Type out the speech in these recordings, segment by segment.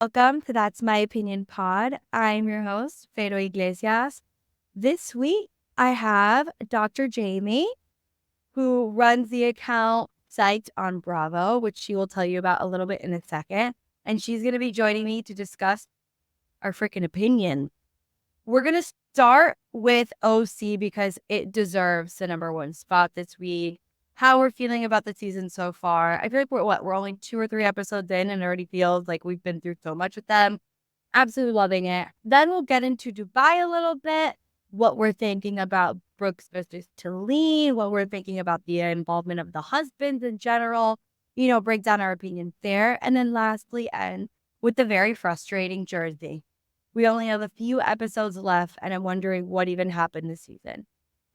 Welcome to That's My Opinion Pod. I'm your host, Fero Iglesias. This week, I have Dr. Jamie, who runs the account Psyched on Bravo, which she will tell you about a little bit in a second. And she's going to be joining me to discuss our freaking opinion. We're going to start with OC because it deserves the number one spot this week. How we're feeling about the season so far. I feel like we're only 2 or 3 episodes in and it already feels like we've been through so much with them. Absolutely loving it. Then we'll get into Dubai a little bit, what we're thinking about Brooks versus Talene, what we're thinking about the involvement of the husbands in general, break down our opinions there. And then lastly, end with the very frustrating Jersey. We only have a few episodes left and I'm wondering what even happened this season.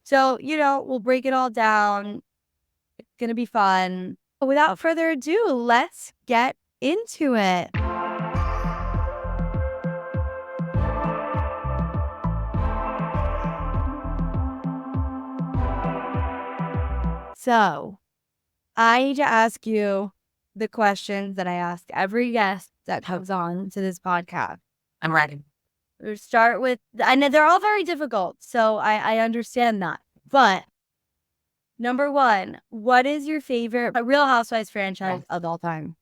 So, we'll break it all down. It's going to be fun. But without further ado, let's get into it. So, I need to ask you the questions that I ask every guest that comes on to this podcast. I'm ready. We'll start with, I know they're all very difficult, so I understand that. But number one, what is your favorite Real Housewives franchise of all time?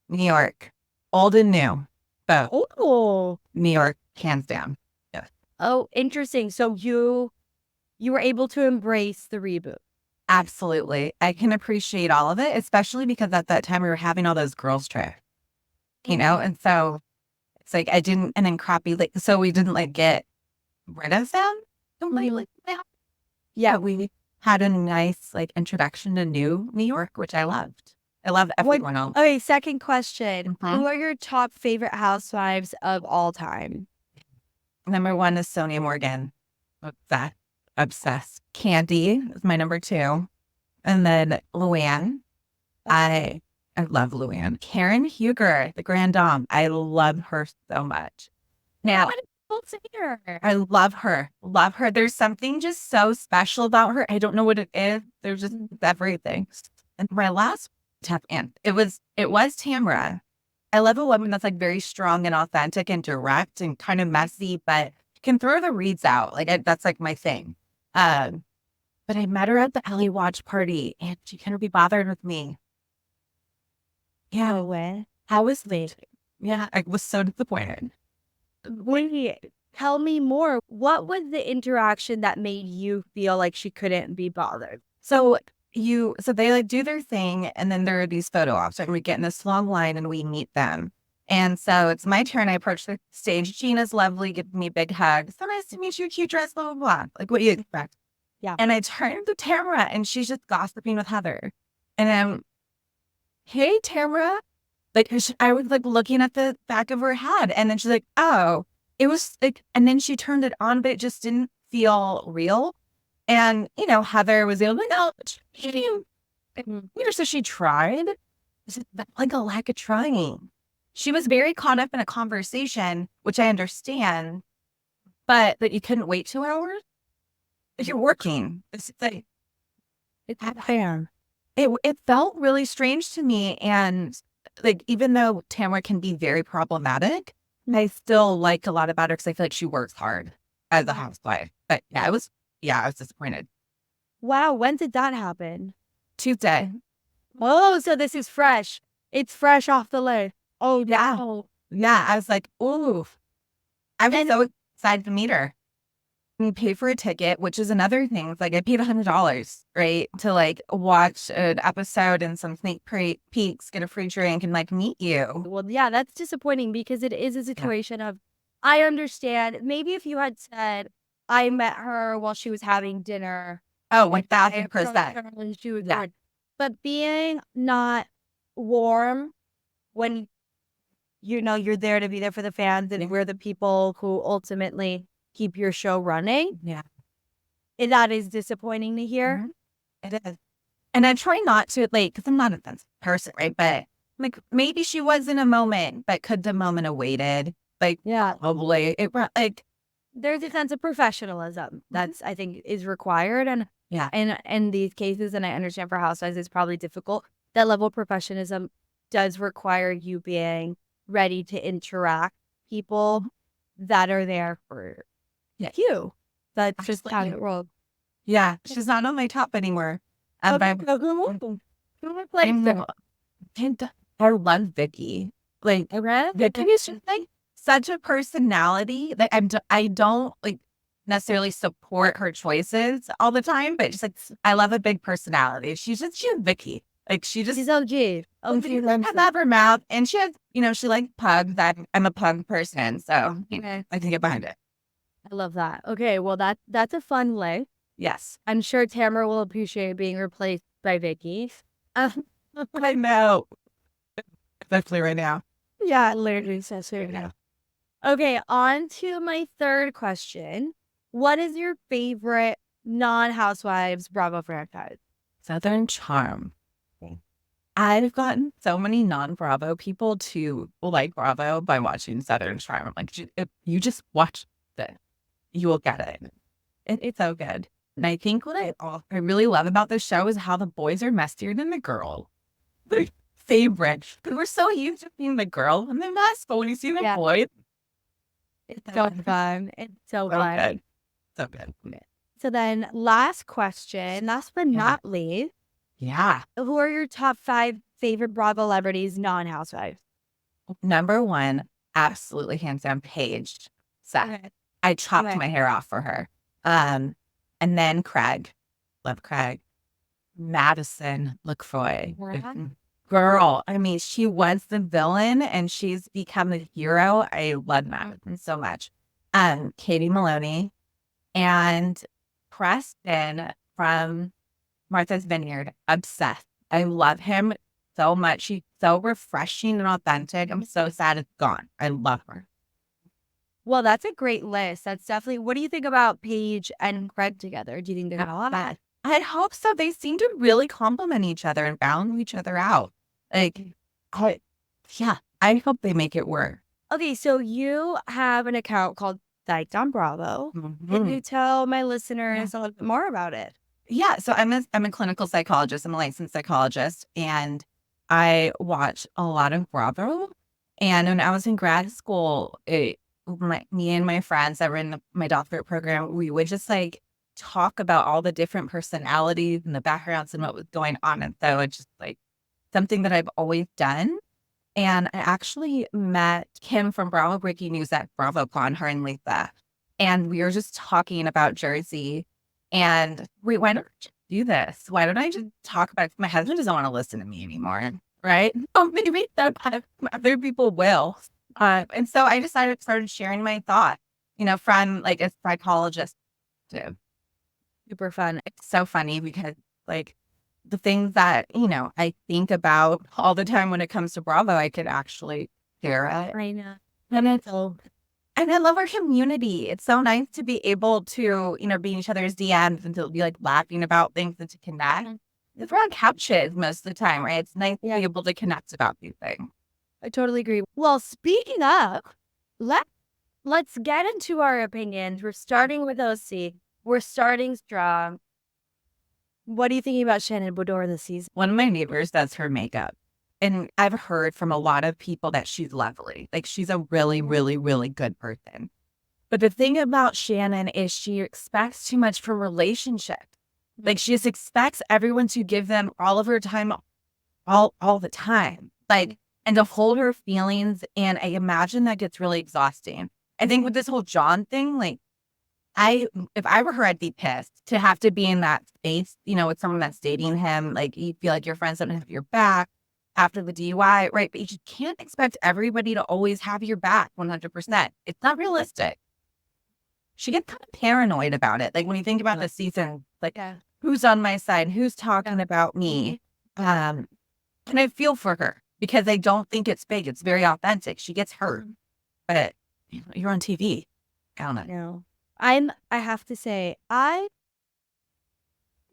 New York. Old and new. Both. Oh, New York, hands down. Yeah. Oh, interesting. So you were able to embrace the reboot. Absolutely. I can appreciate all of it, especially because at that time we were having all those girls trips, and so it's like I didn't, and then crappy, so we didn't get rid of them completely. Yeah, we had a nice introduction to New York, which I loved. I love everyone else. Okay, second question. Who are your top favorite housewives of all time? Number one is Sonia Morgan. Obsessed. Candy is my number 2. And then Luann. I love Luann. Karen Huger, the Grand Dame. I love her so much. Now, I love her. Love her. There's something just so special about her. I don't know what it is. There's just everything. And my last tap in, it was Tamra. I love a woman that's very strong and authentic and direct and kind of messy, but can throw the reeds out. That's my thing. But I met her at the LA watch party and she couldn't be bothered with me. Yeah. No way. I was late. Yeah. I was so disappointed. Tell me more. What was the interaction that made you feel like she couldn't be bothered? So they do their thing and then there are these photo ops and we get in this long line and we meet them. And so it's my turn. I approach the stage. Gina's lovely, giving me a big hug. So nice to meet you, cute dress, blah, blah, blah. What you expect. Yeah. And I turn to Tamara and she's just gossiping with Heather. And I'm, hey, Tamara. I was looking at the back of her head. And then she's like, oh, it was and then she turned it on, but it just didn't feel real. And, Heather was able to, so she tried. Is it a lack of trying? She was very caught up in a conversation, which I understand, but that you couldn't wait 2 hours. If you're working, it's fair. It felt really strange to me, and even though Tamara can be very problematic, I still like a lot about her because I feel like she works hard as a housewife. But I was disappointed. Wow, when did that happen? Tuesday. Oh, so this is fresh. It's fresh off the list. Oh, yeah. No. Yeah, I was like, ooh. I was so excited to meet her. We pay for a ticket, which is another thing. It's I paid $100, right, to watch an episode and some sneak peeks, get a free drink, and meet you. Well, yeah, that's disappointing because it is a situation of, I understand. Maybe if you had said, I met her while she was having dinner. Oh, 1,000%. She was good. But being not warm when you're there to be there for the fans and we're the people who ultimately keep your show running. Yeah. And that is disappointing to hear. Mm-hmm. It is. And I try not to because I'm not a offensive person, right? But maybe she was in a moment, but could the moment have waited? Yeah. Probably. There's a sense of professionalism that's I think is required. And yeah. And in these cases, and I understand for housewives it's probably difficult, that level of professionalism does require you being ready to interact with people that are there for you. That's just how it rolls. Yeah, she's not on my top anymore. I love Vicky. Like, Vicky is just like such a personality that I don't like necessarily support her choices all the time, but just like I love a big personality. She's Vicky. Like she's OG. I love her mouth, and she has she likes pugs. I'm a pug person, so I can get behind it. I love that. Okay, well that's a fun list. Yes, I'm sure Tamara will appreciate being replaced by Vicky. I know. Especially right now. Yeah, literally says right now. Okay, on to my third question. What is your favorite non-Housewives Bravo franchise? Southern Charm. I've gotten so many non-Bravo people to like Bravo by watching Southern Charm. I'm like, if you just watch it, you will get it. It's so good. And I think what I really love about this show is how the boys are messier than the girl. The favorite. Because we're so used to being the girl and the mess, but when you see the boys, it's so fun. It's so fun. Good. So good. So then last question, last but not least. Yeah. Who are your top 5 favorite Bravo celebrities, non-Housewives? Number 1, absolutely hands down, Paige. Seth. I chopped my hair off for her. And then Craig. Love Craig. Madison LaCroix. Girl, I mean, she was the villain and she's become the hero. I love Madison so much. Katie Maloney and Preston from Martha's Vineyard. Obsessed. I love him so much. She's so refreshing and authentic. I'm so sad it's gone. I love her. Well, that's a great list. That's definitely. What do you think about Paige and Craig together? Do you think they're gonna love that? I hope so. They seem to really complement each other and balance each other out. Like, I hope they make it work. Okay, so you have an account called Psyched on Bravo. Can you tell my listeners a little bit more about it? Yeah, so I'm a clinical psychologist. I'm a licensed psychologist, and I watch a lot of Bravo. And when I was in grad school, me and my friends that were in my doctorate program, we would just like talk about all the different personalities and the backgrounds and what was going on. And so it's just like something that I've always done. And I actually met Kim from Bravo Breaking News at BravoCon, her and Lisa. And we were just talking about Jersey. And why don't I just do this? Why don't I just talk about it? My husband doesn't want to listen to me anymore, right? Oh, maybe other people will. And so I started sharing my thoughts, from like a psychologist too. Super fun. It's so funny because like the things that, I think about all the time when it comes to Bravo, I could actually share it. Right now. And I love our community. It's so nice to be able to, be in each other's DMs and to be like laughing about things and to connect. We're on couches most of the time, right? It's nice to be able to connect about these things. I totally agree. Well, speaking of, let's get into our opinions. We're starting with OC. We're starting strong. What are you thinking about Shannon Bodor this season? One of my neighbors does her makeup. And I've heard from a lot of people that she's lovely. Like she's a really, really, really good person. But the thing about Shannon is she expects too much from relationships. Like she just expects everyone to give them all of her time, all the time. Like, and to hold her feelings. And I imagine that gets really exhausting. I think with this whole John thing, like if I were her, I'd be pissed to have to be in that space, with someone that's dating him. Like you feel like your friends don't have your back after the DUI, right? But you just can't expect everybody to always have your back 100%. It's not realistic. She gets kind of paranoid about it. Like when you think about the season, like who's on my side, who's talking about me. And I feel for her because I don't think it's fake. It's very authentic. She gets hurt, but you're on TV. I don't know. No. I have to say, I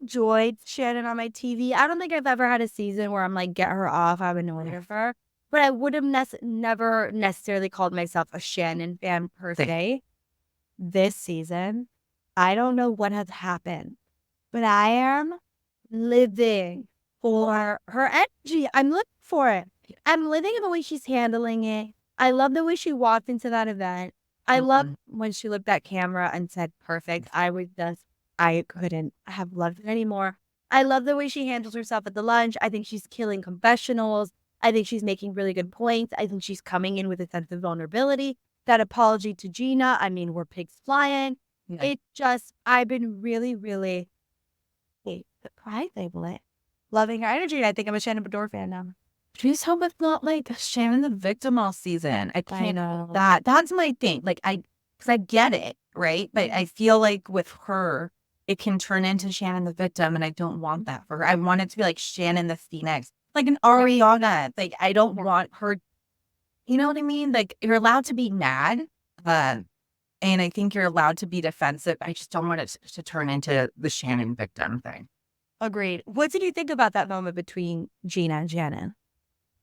enjoyed Shannon on my TV. I don't think I've ever had a season where I'm like, get her off. I'm annoyed of her. But I would have never necessarily called myself a Shannon fan per se. This season, I don't know what has happened, but I am living for her energy. I'm looking for it. I'm living in the way she's handling it. I love the way she walked into that event. I love Mm-hmm. when she looked at camera and said, perfect. I couldn't have loved it anymore. I love the way she handles herself at the lunch. I think she's killing confessionals. I think she's making really good points. I think she's coming in with a sense of vulnerability. That apology to Gina, I mean, we're pigs flying. Yeah. It just, I've been really, really surprised, loving her energy. And I think I'm a Shannon Bedore fan now. Please hope it's not like Shannon the victim all season. I can't. know. That's my thing. Like because I get it, right? But I feel like with her, it can turn into Shannon the victim, and I don't want that for her. I want it to be like Shannon the Phoenix, like an Ariana. Like I don't want her. You know what I mean? Like you're allowed to be mad, and I think you're allowed to be defensive. I just don't want it to turn into the Shannon victim thing. Agreed. What did you think about that moment between Gina and Shannon?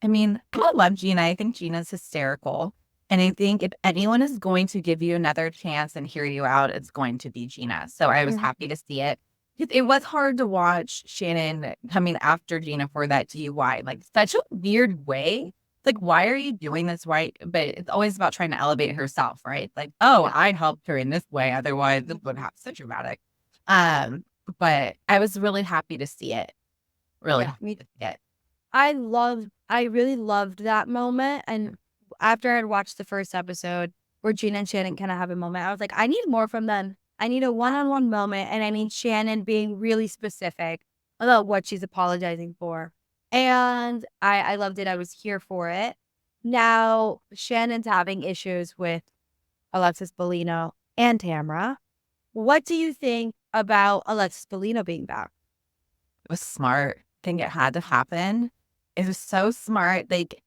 I mean, I love Gina. I think Gina's hysterical. And I think if anyone is going to give you another chance and hear you out, it's going to be Gina. So I was happy to see it. It was hard to watch Shannon coming after Gina for that DUI. Like, such a weird way. Like, why are you doing this? Right? But it's always about trying to elevate herself, right? Like, oh, I helped her in this way. Otherwise, it would have so dramatic. But I was really happy to see it. Really happy to see it. I really loved that moment. And after I had watched the first episode where Gina and Shannon kind of have a moment, I was like, I need more from them. I need a one-on-one moment. And I need Shannon being really specific about what she's apologizing for. And I loved it. I was here for it. Now, Shannon's having issues with Alexis Bellino and Tamra. What do you think about Alexis Bellino being back? It was smart. I think it had to happen. It was so smart. Like,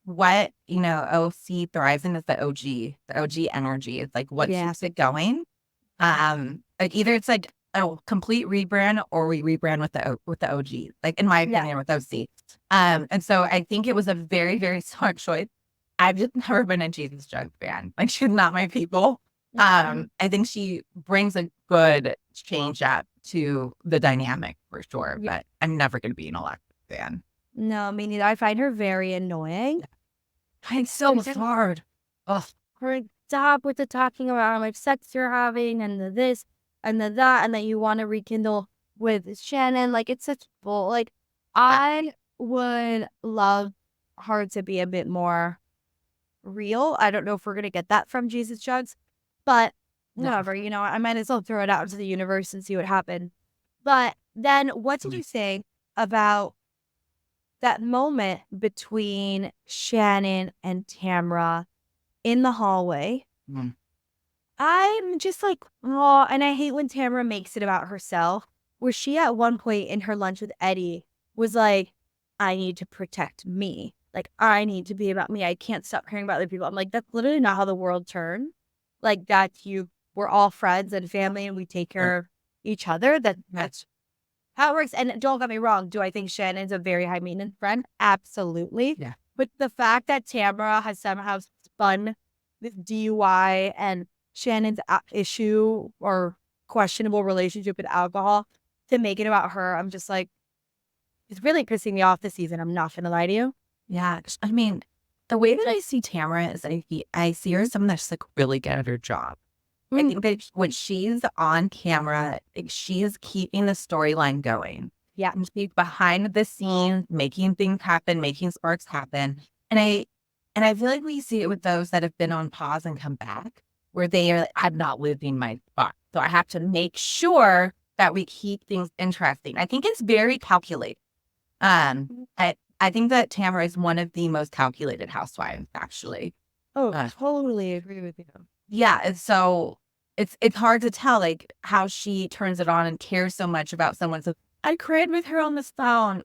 what, OC thrives in is the OG energy. It's like what keeps it going. Like either it's like a complete rebrand or we rebrand with the OG, like in my opinion, with OC. And so I think it was a very, very smart choice. I've just never been a Jesus Jug fan. Like she's not my people. I think she brings a good change up to the dynamic for sure, but I'm never going to be an Alexa fan. No, me neither. I find her very annoying. It's so hard. Ugh. Her stop with the talking about how much sex you're having and the this and the that and that you want to rekindle with Shannon. Like it's such bull. Like I would love her to be a bit more real. I don't know if we're gonna get that from Jesus Jugs, but whatever, I might as well throw it out into the universe and see what happens. But then what did you say about that moment between Shannon and Tamra in the hallway? I'm just like, oh, and I hate when Tamra makes it about herself, where she at one point in her lunch with Eddie was like, I need to protect me. Like, I need to be about me. I can't stop caring about other people. I'm like, that's literally not how the world turns. Like, we're all friends and family and we take care of each other. That's how it works. And don't get me wrong. Do I think Shannon's a very high maintenance friend? Absolutely. Yeah. But the fact that Tamra has somehow spun this DUI and Shannon's issue or questionable relationship with alcohol to make it about her, I'm just like, it's really pissing me off this season. I'm not going to lie to you. Yeah. I mean, the way that I see Tamra is I see her as someone that's like really good at her job. I think that when she's on camera, she is keeping the storyline going. Yeah. And she's behind the scenes, making things happen, making sparks happen. And I feel like we see it with those that have been on pause and come back, where they are, I'm not losing my spot. So I have to make sure that we keep things interesting. I think it's very calculated. I think that Tamara is one of the most calculated housewives, actually. Oh, totally agree with you. Yeah, and so it's hard to tell like how she turns it on and cares so much about someone. So I cried with her on the phone.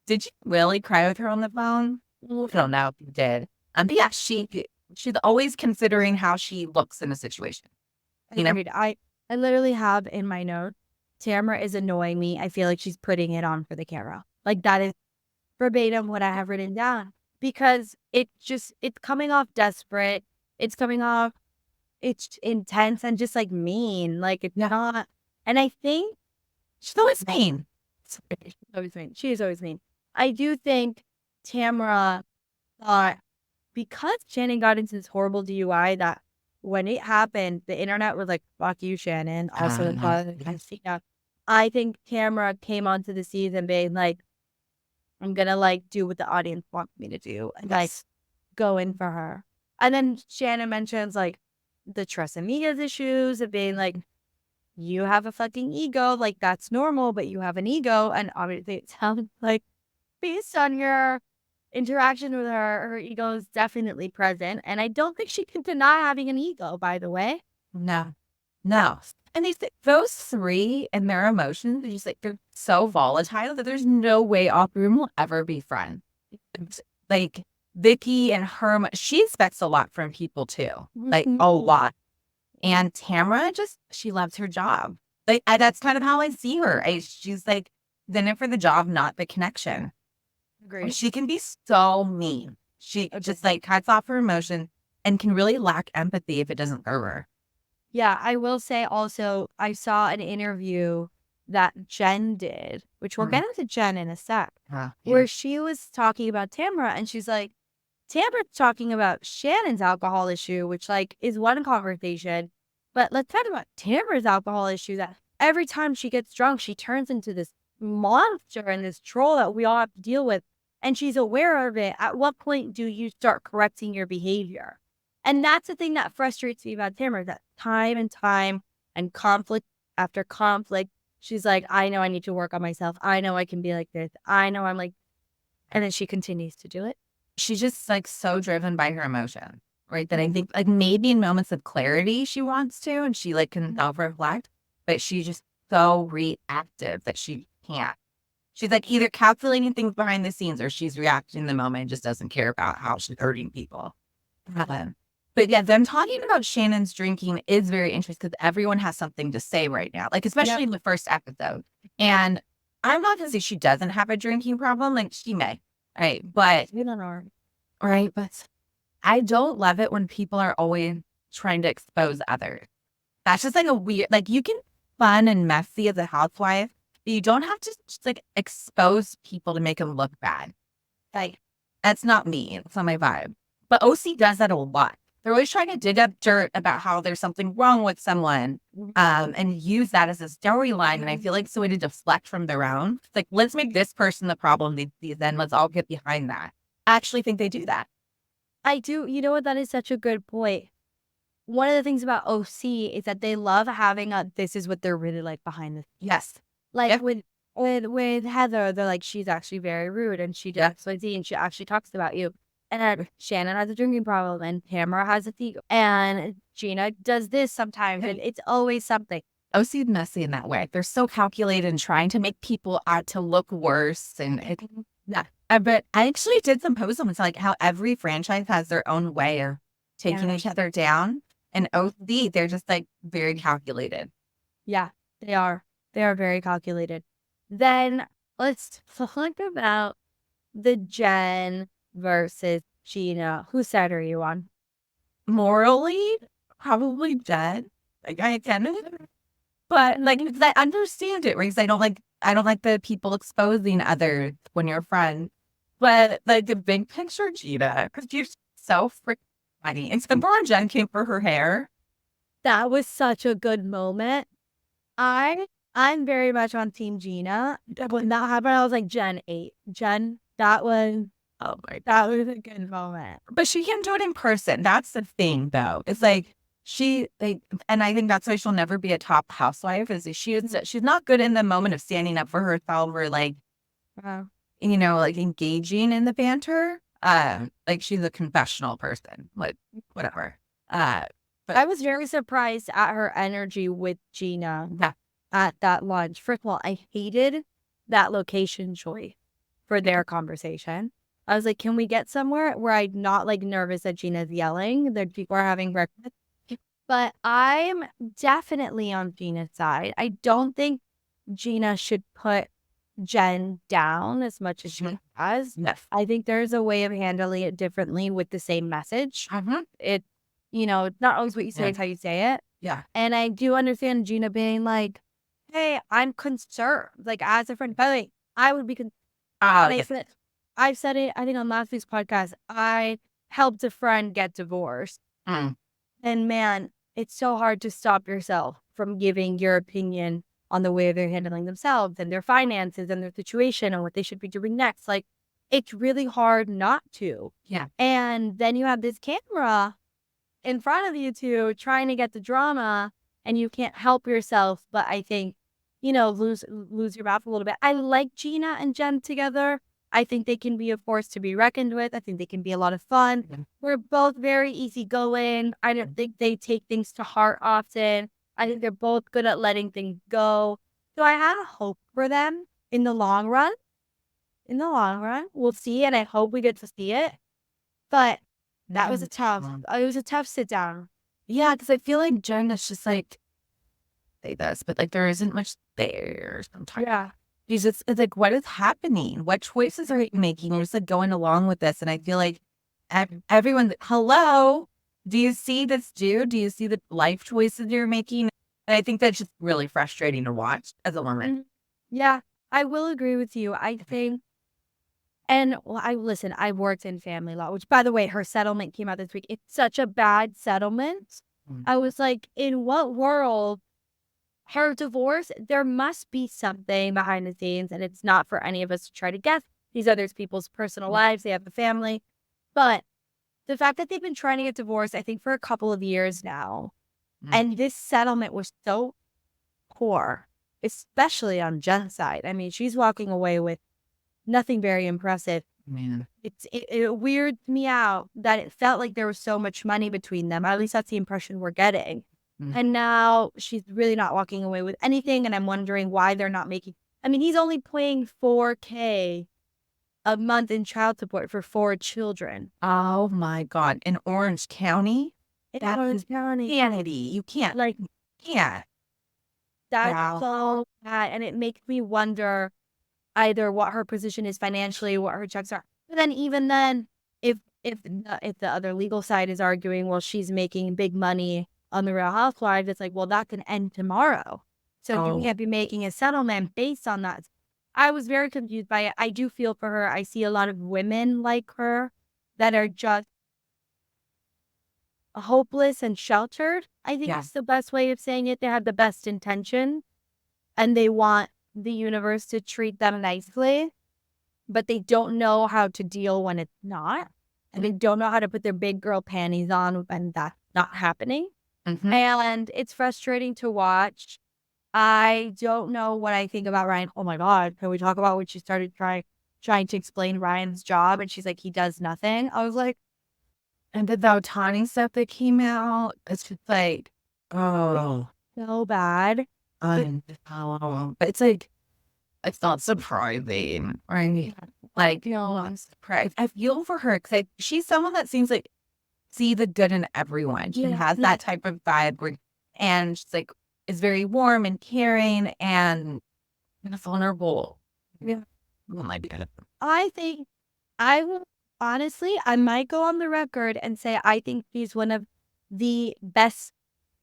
Did you really cry with her on the phone? I don't know if you did. But yeah, she's always considering how she looks in a situation. I literally have in my note, Tamara is annoying me. I feel like she's putting it on for the camera. Like that is verbatim what I have written down because it's coming off desperate. It's coming off, it's intense and just like mean. Like it's not. And I think she's always mean. She is always mean. I do think Tamara thought because Shannon got into this horrible DUI that when it happened, the internet was like, fuck you, Shannon. Also, I think Tamara came onto the season being like, I'm going to like do what the audience wants me to do and like go in for her. And then Shannon mentions like the Trust Amigas issues of being like, you have a fucking ego. Like, that's normal, but you have an ego. And obviously, it sounds like based on your interaction with her ego is definitely present. And I don't think she can deny having an ego, by the way. No. And those three and their emotions, just like they're so volatile that there's no way all three will ever be friends. Like Vicky and her, she expects a lot from people too, like a lot. And Tamara she loves her job. Like that's kind of how I see her. She's like in it for the job, not the connection. Agreed. She can be so mean. She just like cuts off her emotion and can really lack empathy if it doesn't serve her. Yeah, I will say also, I saw an interview that Jen did, which we'll get into Jen in a sec, where she was talking about Tamara, and she's like, Tamara's talking about Shannon's alcohol issue, which like is one conversation, but let's talk about Tamara's alcohol issue that every time she gets drunk, she turns into this monster and this troll that we all have to deal with, and she's aware of it. At what point do you start correcting your behavior? And that's the thing that frustrates me about Tamara, that time and time and conflict after conflict, she's like, I know I need to work on myself. I know I can be like this. I know I'm like, and then she continues to do it. She's just like so driven by her emotion, right? That I think like maybe in moments of clarity she wants to, and she like can self-reflect, but she's just so reactive that she can't. She's like either calculating things behind the scenes or she's reacting in the moment and just doesn't care about how she's hurting people. But yeah, them talking about Shannon's drinking is very interesting because everyone has something to say right now, like especially in the first episode. And I'm not gonna say she doesn't have a drinking problem, like she may, right? But We don't know. right, but I don't love it when people are always trying to expose others. That's just like a weird, like you can be fun and messy as a housewife, but you don't have to just like expose people to make them look bad. Like that's not me. It's not my vibe. But OC does that a lot. They're always trying to dig up dirt about how there's something wrong with someone and use that as a storyline. And I feel like it's a way to deflect from their own. It's like, let's make this person the problem. Then let's all get behind that. I actually think they do that. I do. You know what? That is such a good point. One of the things about OC is that they love having this is what they're really like behind the scenes. Yes. Like with Heather, they're like, she's actually very rude and she does XYZ and she actually talks about you. And Shannon has a drinking problem and Tamara has a ego. And Gina does this sometimes and it's always something. OC is messy in that way. They're so calculated and trying to make people out to look worse. And but I actually did some posts on it's like how every franchise has their own way of taking each other down. And OC, they're just like very calculated. Yeah, they are. They are very calculated. Then let's talk about the Jen versus Gina. Whose side are you on? Morally, probably Jen. Like I tend to, but like I understand it, right? Because I don't like the people exposing others when you're a friend. But like the big picture, Gina, because she's so freaking funny. Except for Jen came for her hair. That was such a good moment. I'm very much on Team Gina. When that happened, I was like, Jen 8. Jen, that was a good moment. But she can do it in person. That's the thing, though. It's like and I think that's why she'll never be a top housewife. Is she's not good in the moment of standing up for herself or like, like engaging in the banter. Like she's a confessional person, like whatever. But I was very surprised at her energy with Gina at that lunch. First of all, I hated that location choice for their conversation. I was like, can we get somewhere where I'm not like nervous that Gina's yelling, that people are having breakfast? But I'm definitely on Gina's side. I don't think Gina should put Jen down as much as she has. Yes. I think there's a way of handling it differently with the same message. It's not always what you say, it's how you say it. Yeah. And I do understand Gina being like, hey, I'm concerned. Like, as a friend, by the way, I would be concerned. I've said it, I think on last week's podcast, I helped a friend get divorced. Mm. And man, it's so hard to stop yourself from giving your opinion on the way they're handling themselves and their finances and their situation and what they should be doing next. Like, it's really hard not to. Yeah. And then you have this camera in front of you two trying to get the drama, and you can't help yourself. But I think, lose your mouth a little bit. I like Gina and Jen together. I think they can be a force to be reckoned with. I think they can be a lot of fun. Yeah. We're both very easygoing. I don't think they take things to heart often. I think they're both good at letting things go. So I have hope for them in the long run. In the long run, we'll see, and I hope we get to see it. But that was it was a tough sit down. Yeah, because I feel like Jen is just like, say this, but like there isn't much there sometimes. Yeah. It's like, what is happening? What choices are you making? You're just like going along with this. And I feel like everyone, hello, do you see this dude? Do you see the life choices you're making? And I think that's just really frustrating to watch as a woman. Yeah, I will agree with you. I think, and well, I've worked in family law, which by the way, her settlement came out this week. It's such a bad settlement. I was like, in what world? Her divorce, there must be something behind the scenes, and it's not for any of us to try to guess. These are people's personal lives. They have a family. But the fact that they've been trying to get divorced, I think, for a couple of years now, and this settlement was so poor, especially on Jen's side. I mean, she's walking away with nothing very impressive. Man. It weirds me out that it felt like there was so much money between them. At least that's the impression we're getting. And now she's really not walking away with anything. And I'm wondering why they're not making. I mean, he's only paying $4,000 a month in child support for 4 children. Oh my God. In Orange County? That's Orange County. Insanity. You can't. Like, Yeah. that's so bad. And it makes me wonder either what her position is financially, what her checks are. But then even then, if the other legal side is arguing, well, she's making big money on the Real Housewives, it's like, well, that can end tomorrow. So you can't be making a settlement based on that. I was very confused by it. I do feel for her. I see a lot of women like her that are just hopeless and sheltered. I think that's the best way of saying it. They have the best intention and they want the universe to treat them nicely, but they don't know how to deal when it's not. And they don't know how to put their big girl panties on when that's not happening. And it's frustrating to watch. I don't know what I think about Ryan. Oh my God. Can we talk about when she started trying to explain Ryan's job and she's like, he does nothing? I was like, and the Otani stuff that came out, it's just like, oh, so bad. But it's like, it's not surprising, right? Like, I'm surprised. I feel for her because she's someone that seems like see the good in everyone. She has that type of vibe and she's like, is very warm and caring and vulnerable. Yeah. Oh my God. I think I will, honestly, I might go on the record and say I think she's one of the best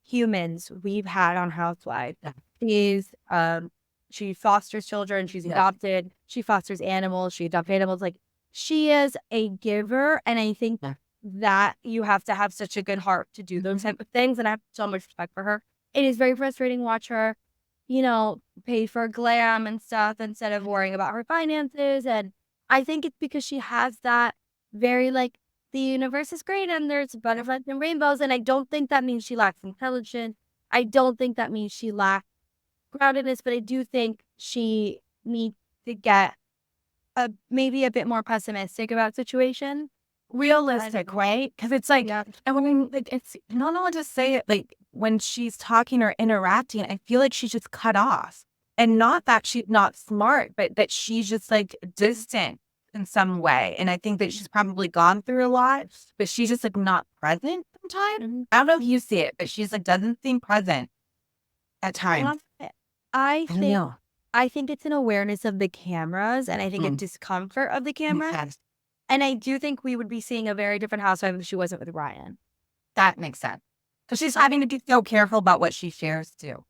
humans we've had on Housewives. She fosters children. She's adopted. She fosters animals. She adopts animals. Like, she is a giver. And I think that you have to have such a good heart to do those type of things. And I have so much respect for her. It is very frustrating to watch her, pay for glam and stuff instead of worrying about her finances. And I think it's because she has that very, like, the universe is great and there's butterflies and rainbows. And I don't think that means she lacks intelligence. I don't think that means she lacks groundedness, but I do think she needs to get maybe a bit more pessimistic about situation. Realistic, right? Because it's like, and when like it's not only to say it, like when she's talking or interacting, I feel like she's just cut off, and not that she's not smart, but that she's just like distant in some way. And I think that she's probably gone through a lot, but she's just like not present sometimes. I don't know if you see it, but she's like doesn't seem present at times. I think it's an awareness of the cameras, and I think a discomfort of the camera. Yes. And I do think we would be seeing a very different housewife if she wasn't with Ryan. That makes sense. Because she's having to be so careful about what she shares too.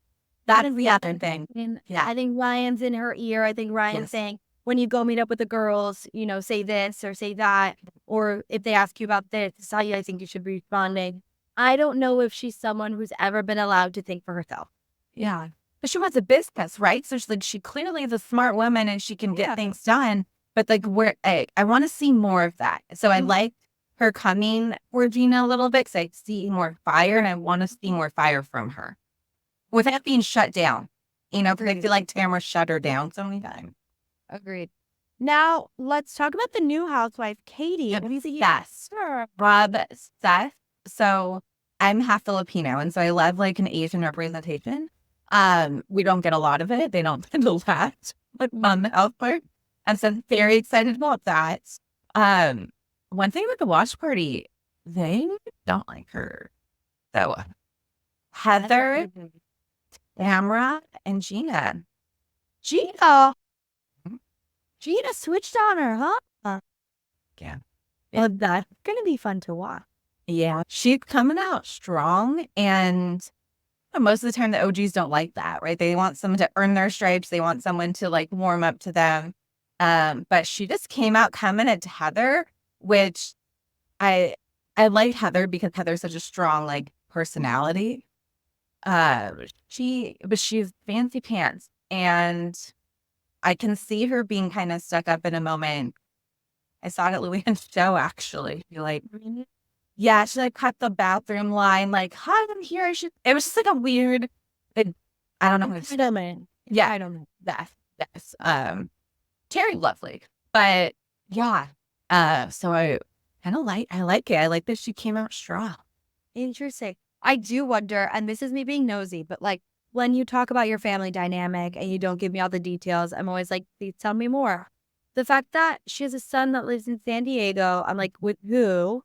That's the other thing. I think Ryan's in her ear. I think Ryan's saying, when you go meet up with the girls, say this or say that, or if they ask you about this, this is how I think you should be responding. I don't know if she's someone who's ever been allowed to think for herself. Yeah. But she wants a business, right? So she clearly is a smart woman and she can get things done. But I want to see more of that. So I like her coming for Gina a little bit because I see more fire and I want to see more fire from her without being shut down. Because I feel like Tamara shut her down so many times. Agreed. Now let's talk about the new housewife, Katie. Yes. Rob Seth. So I'm half Filipino, and so I love an Asian representation. We don't get a lot of it. They don't spend a lot on the health part. And so I'm very excited about that. One thing with the watch party, they don't like her. So Heather, Tamara, and Gina. Gina switched on her, huh? Yeah. Well, that's going to be fun to watch. Yeah. She's coming out strong, and most of the time the OGs don't like that, right? They want someone to earn their stripes. They want someone to warm up to them. But she just came out coming at Heather, which I like Heather because Heather's such a strong personality. But she's fancy pants, and I can see her being kind of stuck up in a moment. I saw it at Luann's show, actually. Yeah, she cut the bathroom line, hi, I'm here. It was just a weird, I don't know. Yeah, I don't know. Yes. Terry lovely. But yeah. So I like it. I like that she came out strong. Interesting. I do wonder, and this is me being nosy, but when you talk about your family dynamic and you don't give me all the details, I'm always like, please tell me more. The fact that she has a son that lives in San Diego, I'm like, with who?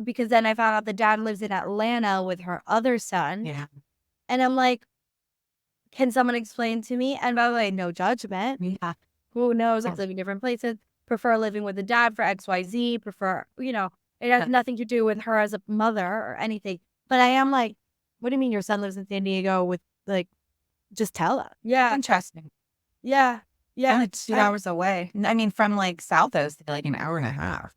Because then I found out the dad lives in Atlanta with her other son. Yeah. And I'm like, can someone explain to me? And by the way, no judgment. Yeah. Who knows? Living different places. Prefer living with the dad for XYZ. It has nothing to do with her as a mother or anything. But I am like, what do you mean your son lives in San Diego with just tell us. Yeah. Interesting. Yeah. Yeah. Only 2 hours away. I mean, from South Coast to an hour and a half.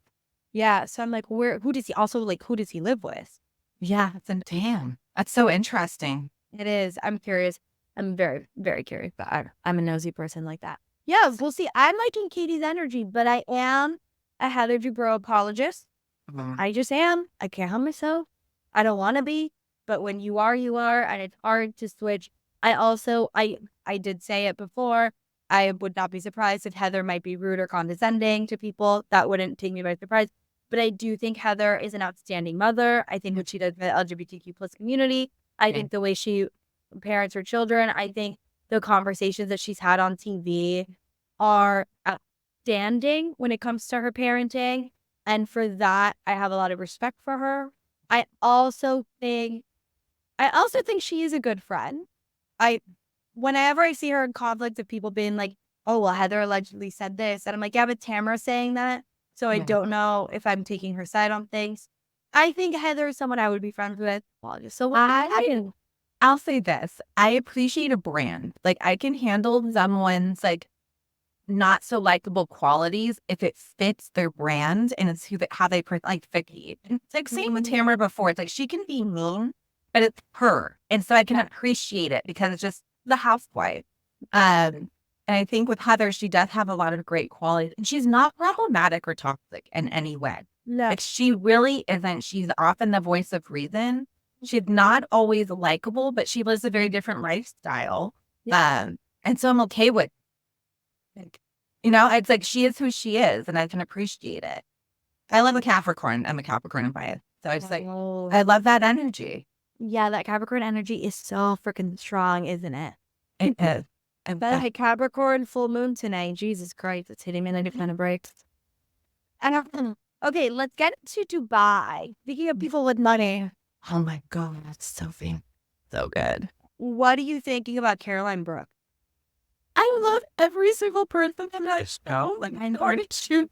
Yeah. So I'm like, who does he live with? Yeah. Damn. That's so interesting. It is. I'm curious. I'm very, very curious, but I'm a nosy person like that. Yeah, we'll see. I'm liking Katie's energy, but I am a Heather Dubrow apologist. I just am. I can't help myself. I don't want to be, but when you are, and it's hard to switch. I did say it before. I would not be surprised if Heather might be rude or condescending to people. That wouldn't take me by surprise. But I do think Heather is an outstanding mother. I think what she does for the LGBTQ plus community. I think the way she parents her children. I think the conversations that she's had on TV are outstanding when it comes to her parenting. And for that, I have a lot of respect for her. I also think she is a good friend. Whenever I see her in conflict of people being like, oh, well, Heather allegedly said this. And I'm like, yeah, but Tamara's saying that. So I don't know if I'm taking her side on things. I think Heather is someone I would be friends with. So I'll say this. I appreciate a brand. I can handle someone's not so likable qualities if it fits their brand and it's how they Vicky. It's same with Tamara before. It's she can be mean, but it's her. And so I can appreciate it because it's just the housewife. And I think with Heather, she does have a lot of great qualities. And she's not problematic or toxic in any way. No. She really isn't. She's often the voice of reason. She's not always likable, but she lives a very different lifestyle. Yeah. And so I'm okay with it's she is who she is, and I can appreciate it. I love a Capricorn. I'm a Capricorn and biased. So I just I love that energy. Yeah, that Capricorn energy is so freaking strong, isn't it? It is. But Capricorn full moon tonight. Jesus Christ, it's hitting me like a kind of breaks. Okay, let's get to Dubai. Speaking of people with money. Oh my God, that's so good. What are you thinking about Caroline Brooke? I love every single person in that show. I know to shoot.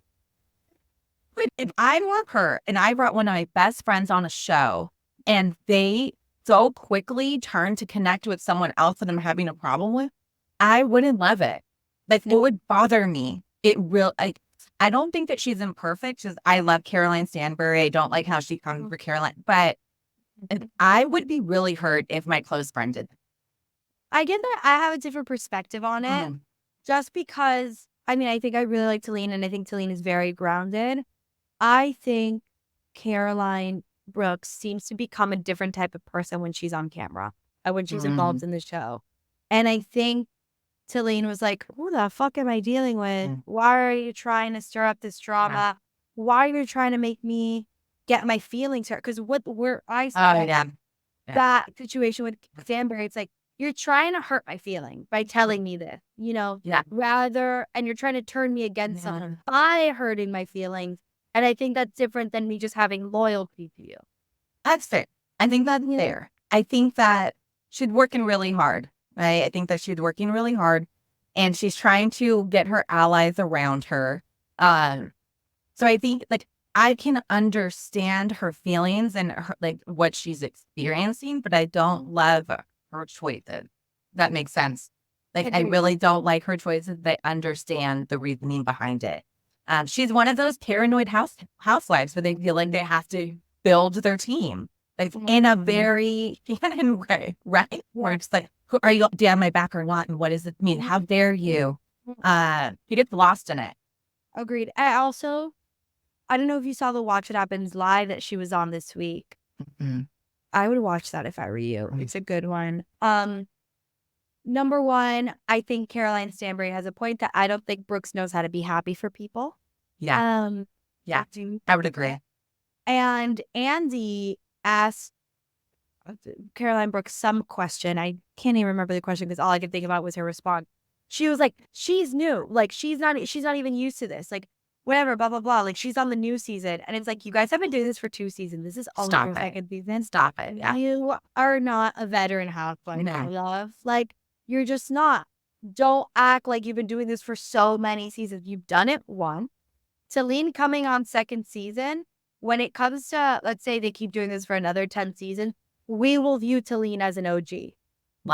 If I were her and I brought one of my best friends on a show and they so quickly turn to connect with someone else that I'm having a problem with, I wouldn't love it. It would bother me. I don't think that she's imperfect. I love Caroline Stanbury. I don't like how she comes for Caroline, but I would be really hurt if my close friend did. I get that. I have a different perspective on it. Just because, I mean, I think I really like Talene, and I think Talene is very grounded. I think Caroline Brooks seems to become a different type of person when she's on camera and when she's involved in the show. And I think Talene was like, who the fuck am I dealing with? Why are you trying to stir up this drama? Why are you trying to make me get my feelings hurt? Because that situation with Stanbury, it's like, you're trying to hurt my feeling by telling me this, and you're trying to turn me against someone by hurting my feelings. And I think that's different than me just having loyalty to you. That's fair. I think that's fair. I think that she's working really hard, right? I think that she's working really hard, and she's trying to get her allies around her. So I think, like, I can understand her feelings and her, like, what she's experiencing, but I don't love her choices. That makes sense. Like, I really don't like her choices. I understand the reasoning behind it. She's one of those paranoid housewives where they feel like they have to build their team, like, in a very feminine way, right? Where it's like, are you down my back or not? And what does it mean? How dare you? She gets lost in it. Agreed. I don't know if you saw the Watch What Happens live that she was on this week. I would watch that if I were you. It's a good one. Number one, I think Caroline Stanbury has a point that I don't think Brooks knows how to be happy for people. Yeah. I would agree. And Andy asked Caroline Brooks some question. I can't even remember the question because all I could think about was her response. She was like, she's new. Like, she's not even used to this. Like, whatever, blah, blah, blah. Like, she's on the new season. And it's like, you guys have been doing this for 2 seasons. This is only the second season. Stop it. Yeah. You are not a veteran housewife, love. Like, you're just not. Don't act like you've been doing this for so many seasons. You've done it once. Talene coming on second season, when it comes to, let's say they keep doing this for another 10 seasons, we will view Talene as an OG.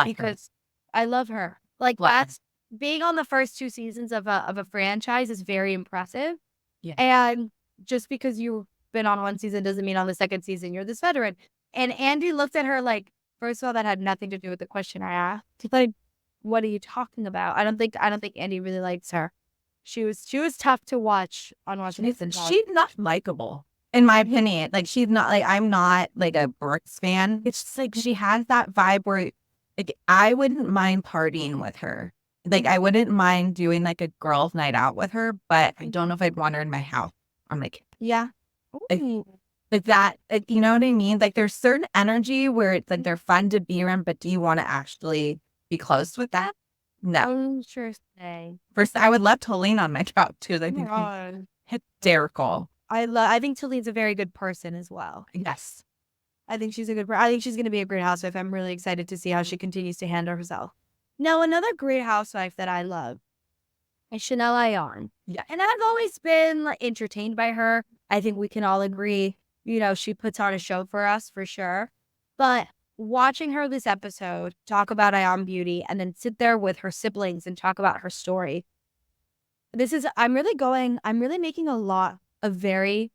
Because I love her. Like, that's being on the first 2 seasons of a franchise is very impressive. Yeah. And just because you've been on one season doesn't mean on the second season you're this veteran. And Andy looked at her like, first of all, that had nothing to do with the question I asked. Like, what are you talking about? I don't think Andy really likes her. She was tough to watch on Washington. She's not likable, in my opinion. Like, she's not, like, I'm not like a Brooks fan. It's just like she has that vibe where, like, I wouldn't mind partying with her. Like, I wouldn't mind doing like a girls' night out with her, but I don't know if I'd want her in my house. I'm like, like that, like, you know what I mean? Like, there's certain energy where it's like they're fun to be around, but do you want to actually be close with that? No. Sure thing. First, I would love Talene on my couch too. I think she's hysterical. I think Talene's a very good person as well. Yes. I think she's I think she's going to be a great housewife. I'm really excited to see how she continues to handle herself. Now, another great housewife that I love is Chanel Ayan. Yeah. And I've always been, like, entertained by her. I think we can all agree, she puts on a show for us for sure. But watching her this episode talk about Ayan Beauty and then sit there with her siblings and talk about her story. I'm really making a lot of very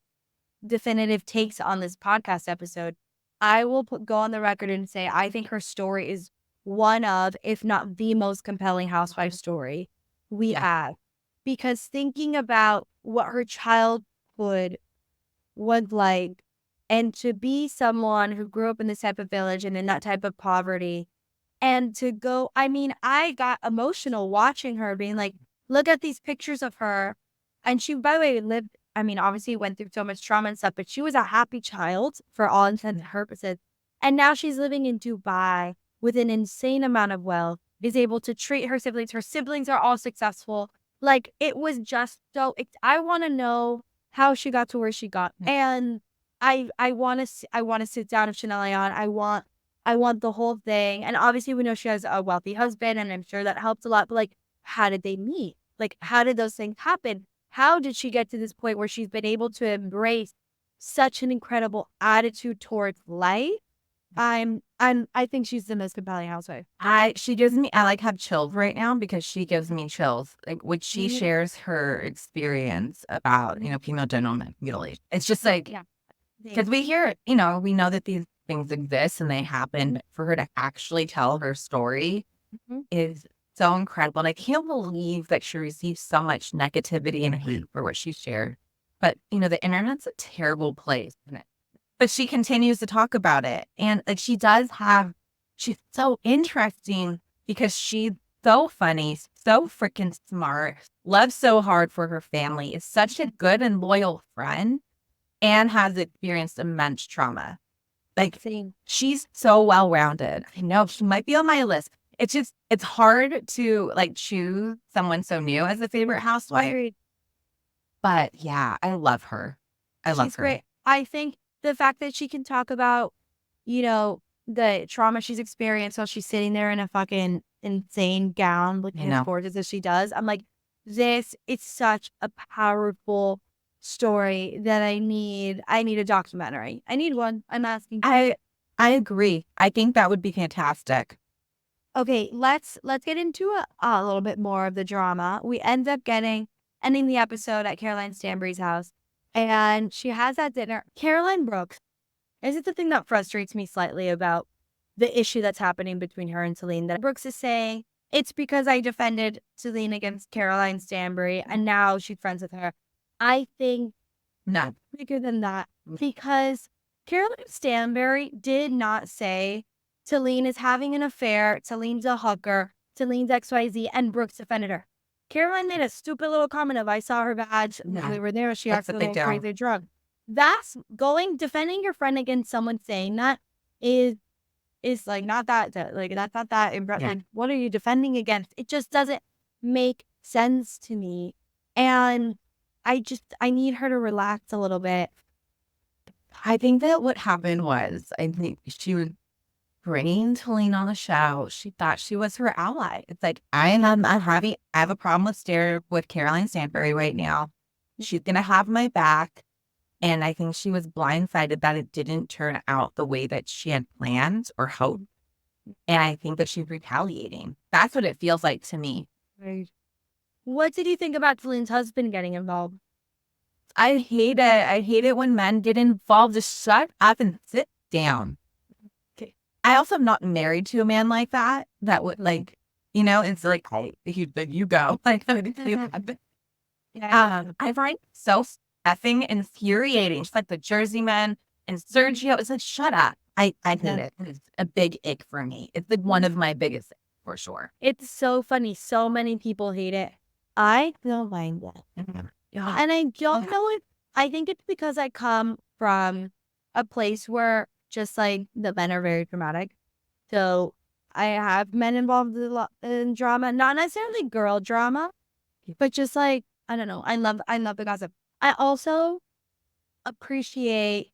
definitive takes on this podcast episode. I will go on the record and say I think her story is one of, if not the most compelling housewife story we have. Because thinking about what her childhood was like, and to be someone who grew up in this type of village and in that type of poverty, and to go, I mean, I got emotional watching her being like, look at these pictures of her. And she, by the way, obviously went through so much trauma and stuff, but she was a happy child for all intents and purposes. And now she's living in Dubai with an insane amount of wealth, is able to treat her siblings. Her siblings are all successful. Like, it was just so, I want to know how she got to where she got. And I want to sit down with Chanel Ayan. I want the whole thing. And obviously we know she has a wealthy husband, and I'm sure that helps a lot. But, like, how did they meet? Like, how did those things happen? How did she get to this point where she's been able to embrace such an incredible attitude towards life I think she's the most compelling housewife. She gives me, I like have chills right now because she gives me chills. Like when she Mhm. shares her experience about, female genital mutilation. It's just like, Yeah. because we hear, we know that these things exist and they happen, but for her to actually tell her story Mhm. is so incredible. And I can't believe that she received so much negativity and hate for what she shared. But, the internet's a terrible place, isn't it? But she continues to talk about it. And like she's so interesting because she's so funny, so freaking smart, loves so hard for her family, is such a good and loyal friend, and has experienced immense trauma. Like, Same. she's so well-rounded. I know she might be on my list. It's just, it's hard to like choose someone so new as a favorite housewife. Agreed. But yeah, I love her. I love She's her. great. I think the fact that she can talk about, the trauma she's experienced while she's sitting there in a fucking insane gown, looking as know. gorgeous as she does. I'm like, it's such a powerful story that I need a documentary. I need one. I'm asking. I agree. I think that would be fantastic. Okay, let's get into a little bit more of the drama. We end up ending the episode at Caroline Stanbury's house, and she has that dinner. Caroline Brooks, is it the thing that frustrates me slightly about the issue that's happening between her and Celine, that Brooks is saying it's because I defended Celine against Caroline Stanbury and now she's friends with her. I think No. bigger than that, because Caroline Stanbury did not say Celine is having an affair, Celine's a hooker, Celine's XYZ, and Brooks defended her. Caroline made a stupid little comment of, I saw her badge, we were there, she That's acted what they like do. crazy drunk. That's defending your friend against someone saying that is like not that, like that's not that impressive. Yeah. Like, what are you defending against? It just doesn't make sense to me. And I need her to relax a little bit. I think that what happened was, I think she was bringing Celine on the show. She thought she was her ally. It's like, I have a problem with Caroline Stanbury right now. She's going to have my back. And I think she was blindsided that it didn't turn out the way that she had planned or hoped. And I think that she's retaliating. That's what it feels like to me. Right. What did you think about Celine's husband getting involved? I hate it. I hate it when men get involved. Just shut up and sit down. Okay. I also am not married to a man like that. That would like, it's like, you go. Like, I find so effing infuriating. Just like the Jersey men and Sergio. It's like, shut up. I hate it. It's a big ick for me. It's like one of my biggest for sure. It's so funny. So many people hate it. I don't mind that. Yeah. And I don't know if, I think it's because I come from a place where just like the men are very dramatic. So I have men involved in drama, not necessarily girl drama, but just like, I don't know. I love the gossip. I also appreciate,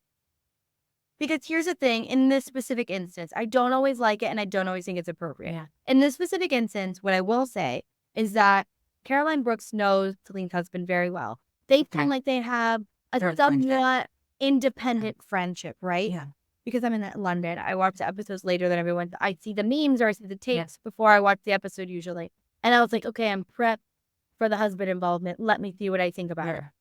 because here's the thing, in this specific instance, I don't always like it and I don't always think it's appropriate. Yeah. In this specific instance, what I will say is that Caroline Brooks knows Celine's husband very well. They seem like they have a somewhat independent friendship, right? Yeah. Because I'm in London, I watch the episodes later than everyone. I see the memes or I see the tapes before I watch the episode usually. And I was like, okay, I'm prepped for the husband involvement. Let me see what I think about her.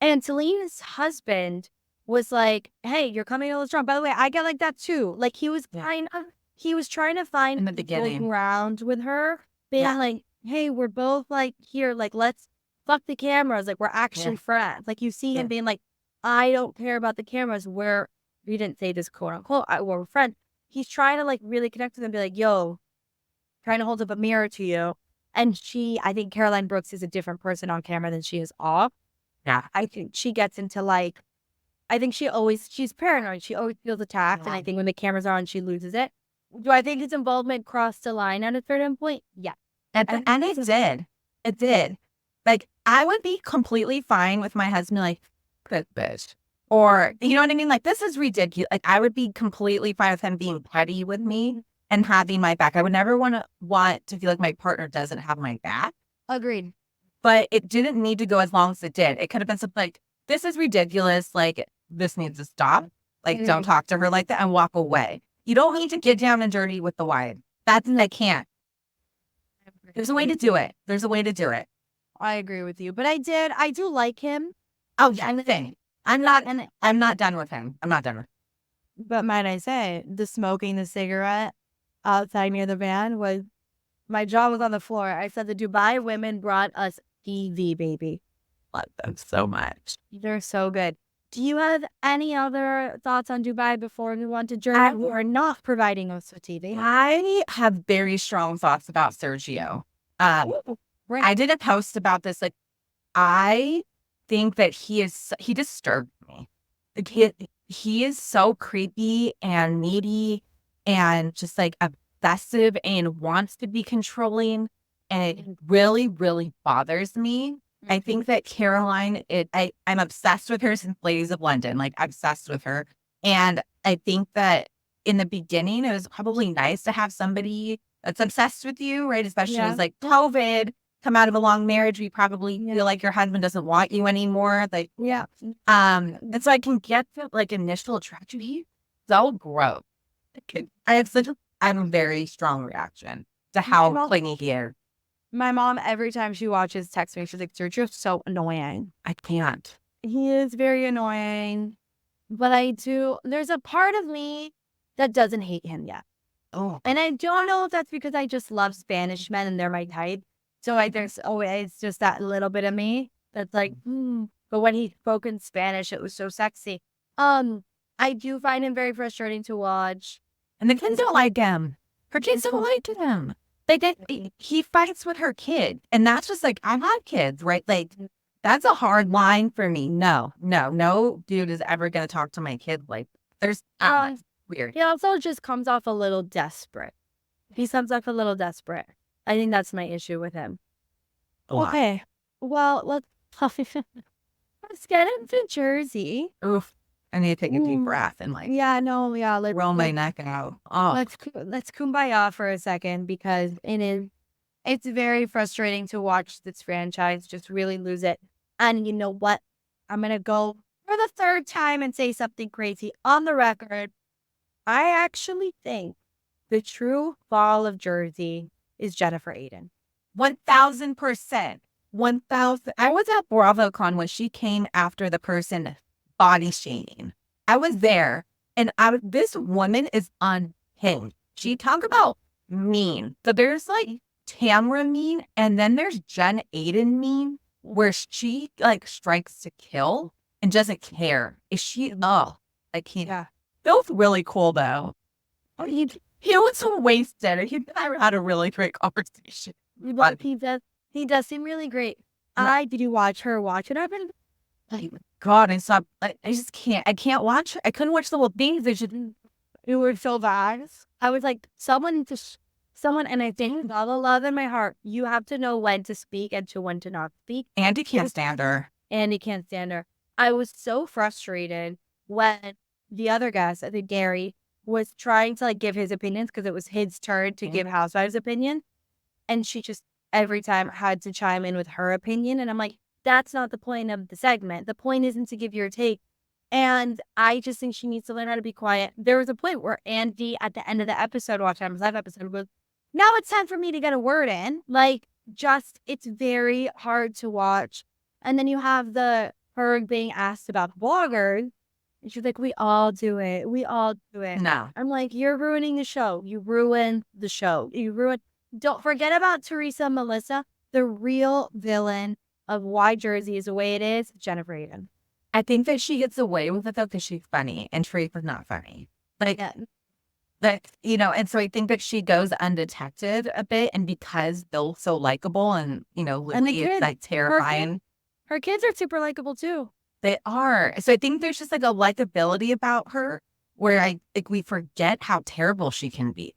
And Celine's husband was like, hey, you're coming a little strong. By the way, I get like that too. Like he was trying to find In the beginning ground with her. Being like, hey, we're both like here, like let's fuck the cameras. Like we're actually friends. Like you see him being like, I don't care about the cameras. We didn't say this quote unquote, we're friends. He's trying to like really connect with them and be like, yo, trying to hold up a mirror to you. And I think Caroline Brooks is a different person on camera than she is off. Yeah. I think she gets into like, I think she's paranoid. She always feels attacked. And I think when the cameras are on, she loses it. Do I think his involvement crossed the line at a certain point? Yeah. And it did. It did. Like, I would be completely fine with my husband, like, this bitch. Or, you know what I mean? Like, this is ridiculous. Like, I would be completely fine with him being petty with me and having my back. I would never want to feel like my partner doesn't have my back. Agreed. But it didn't need to go as long as it did. It could have been something like, this is ridiculous. Like, this needs to stop. Like, don't talk to her like that and walk away. You don't need to get down and dirty with the wife. I can't. There's a way to do it. There's a way to do it. I agree with you, but I do like him. Oh, yeah, I'm the thing. I'm not done with him. I'm not done with him. But might I say, the smoking the cigarette outside near the van was, my jaw was on the floor. I said the Dubai women brought us easy, baby. Love them so much. They're so good. Do you have any other thoughts on Dubai before we want to journey? We are not providing us with TV. I have very strong thoughts about Sergio. Right. I did a post about this. Like, I think that he disturbed me. Like, he is so creepy and needy and just like obsessive and wants to be controlling. And it really, really bothers me. I think that Caroline, I'm obsessed with her since Ladies of London, like obsessed with her. And I think that in the beginning, it was probably nice to have somebody that's obsessed with you, right? Especially as like COVID, come out of a long marriage, you probably feel like your husband doesn't want you anymore. Like, and so I can get the like initial attraction. He's so gross. I have a very strong reaction to how clingy he is. My mom, every time she watches text me, she's like, Sergio's so annoying. I can't. He is very annoying. But there's a part of me that doesn't hate him yet. Oh. And I don't know if that's because I just love Spanish men and they're my type. So there's always just that little bit of me that's like, But when he spoke in Spanish, it was so sexy. I do find him very frustrating to watch. And the kids don't like him. Her kids don't like him. He fights with her kid. And that's just like, I have kids, right? Like, that's a hard line for me. No dude is ever going to talk to my kid. Like, there's weird. He also just comes off a little desperate. He comes off a little desperate. I think that's my issue with him. Okay. Well, let's get into Jersey. Oof. I need to take a deep breath and like, let's roll my neck out. Oh, let's kumbaya for a second, because it's very frustrating to watch this franchise just really lose it. And you know what? I'm going to go for the third time and say something crazy on the record. I actually think the true fall of Jersey is Jennifer Aiden. 1,000%. 1,000. I was at BravoCon when she came after the person body shaming. I was there, and this woman is unhinged. She talk about mean. So there's like Tamra mean, and then there's Jen Aiden mean, where she like strikes to kill and doesn't care. Feels really cool though. He was so wasted. He never had a really great conversation. But he does seem really great. Did you watch her watch it up? God, I just can't. I can't watch. I couldn't watch the whole thing. You were so bad. I was like, someone, and I think with all the love in my heart, you have to know when to speak and when to not speak. Andy can't stand her. I was so frustrated when the other guest, I think Gary, was trying to like give his opinions because it was his turn to give Housewives' opinion. And she just every time had to chime in with her opinion. And I'm like, that's not the point of the segment. The point isn't to give your take. And I just think she needs to learn how to be quiet. There was a point where Andy, at the end of the episode, Watch Time's live episode, was, now it's time for me to get a word in. Like, it's very hard to watch. And then you have her being asked about bloggers. And she's like, we all do it. No. I'm like, you're ruining the show. You ruined the show. Don't forget about Teresa and Melissa. The real villain of why Jersey is the way it is, Jennifer Aiden. I think that she gets away with it though because she's funny, and Teresa's not funny. And so I think that she goes undetected a bit, and because Bill's so likable and Lily is like terrifying. Her kids are super likable too. They are. So I think there's just like a likability about her where we forget how terrible she can be.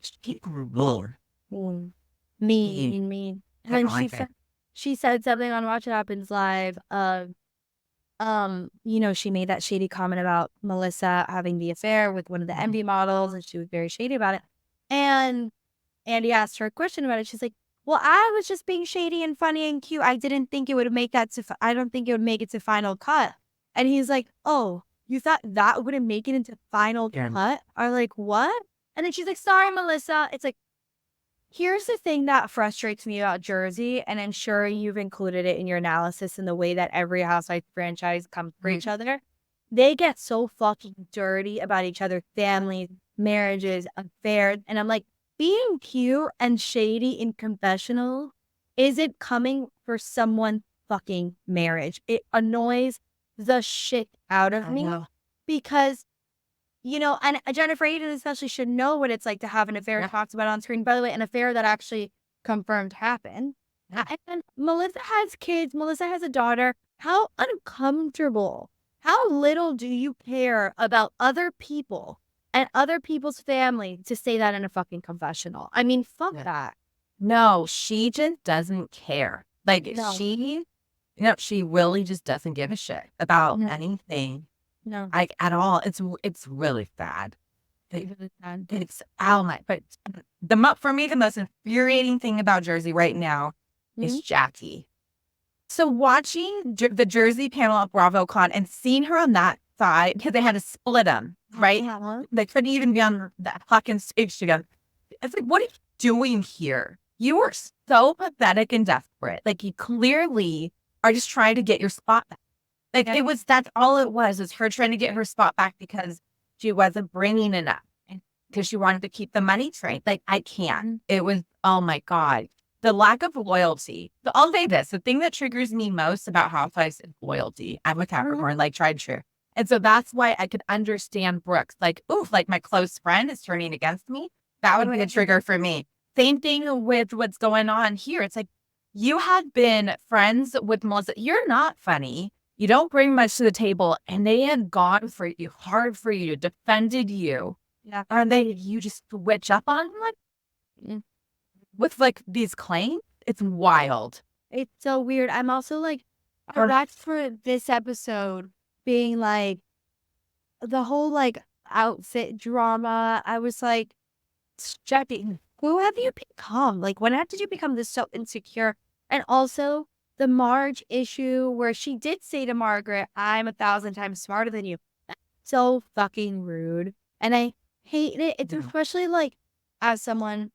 Mean. And she said something on Watch It Happens Live she made that shady comment about Melissa having the affair with one of the MV models, and she was very shady about it. And Andy asked her a question about it. She's like, well, I was just being shady and funny and cute. I didn't think it would make I don't think it would make it to final cut. And he's like, oh, you thought that wouldn't make it into final cut? Or like, what? And then she's like, sorry, Melissa. It's like, here's the thing that frustrates me about Jersey, and I'm sure you've included it in your analysis in the way that every Housewives franchise comes for each other. They get so fucking dirty about each other's families, marriages, affairs. And I'm like, being cute and shady in confessional isn't coming for someone's fucking marriage. It annoys the shit out of me because, you know, and Jennifer Aiden especially should know what it's like to have an affair talked about on screen. By the way, an affair that actually confirmed happened. And Melissa has kids. Melissa has a daughter. How uncomfortable. How little do you care about other people and other people's family to say that in a fucking confessional? I mean, fuck that. No, she just doesn't care. Like she really just doesn't give a shit about anything. No. Like at all. It's really sad. It's oh my, but for me, the most infuriating thing about Jersey right now is Jackie. So watching the Jersey panel at BravoCon and seeing her on that side, because they had to split them, right? They couldn't even be on that fucking stage together. It's like, what are you doing here? You are so pathetic and desperate. Like, you clearly are just trying to get your spot back. Like, that's all it was her trying to get her spot back because she wasn't bringing enough. Because she wanted to keep the money train. Like, I can't. It was, oh my God. The lack of loyalty. So I'll say this. The thing that triggers me most about Housewives is loyalty. I'm a Capricorn, like tried and true. And so that's why I could understand Brooks. Like, oof, like my close friend is turning against me. That would be a trigger for me. Same thing with what's going on here. It's like, you had been friends with Melissa. You're not funny. You don't bring much to the table. And they had gone for you, hard for you, defended you. Yeah. And then you just switch up on like, with like these claims. It's wild. It's so weird. I'm also like, that's for this episode being like the whole like outfit drama. I was like, Jackie, who have you become? Like, when did you become this so insecure? And also the Marge issue where she did say to Margaret, I'm 1,000 times smarter than you. That's so fucking rude. And I hate it. It's especially like as someone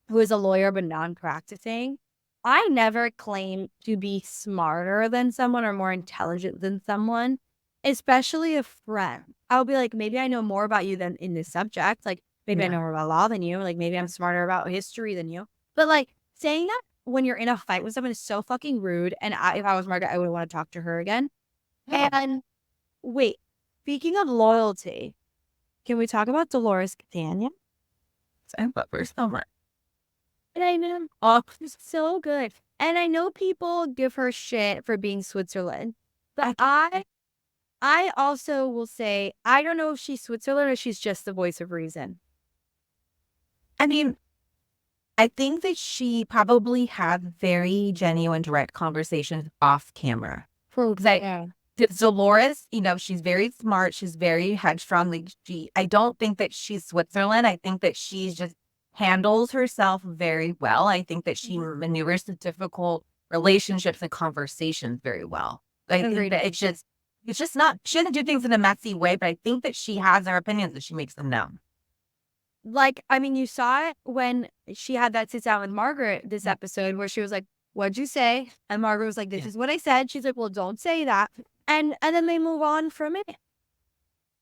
who is a lawyer but non-practicing, I never claim to be smarter than someone or more intelligent than someone, especially a friend. I'll be like, maybe I know more about you than in this subject. Like, maybe I know more about law than you. Like, maybe I'm smarter about history than you. But like, saying that when you're in a fight with someone is so fucking rude. And if I was Margaret, I would want to talk to her again. And wait, speaking of loyalty, can we talk about Dolores Catania? I love her so much. And I know, she's so good. And I know people give her shit for being Switzerland, but I also will say, I don't know if she's Switzerland or she's just the voice of reason. I mean, I think that she probably had very genuine, direct conversations off camera. Dolores, you know, she's very smart. She's very headstrong. Like, I don't think that she's Switzerland. I think that she's just handles herself very well. I think that she maneuvers the difficult relationships and conversations very well. I think that it's just not, she doesn't do things in a messy way, but I think that she has her opinions and she makes them known. Like, I mean, you saw it when she had that sit down with Margaret this episode where she was like, what'd you say? And Margaret was like, this is what I said. She's like, well, don't say that. And then they move on from it.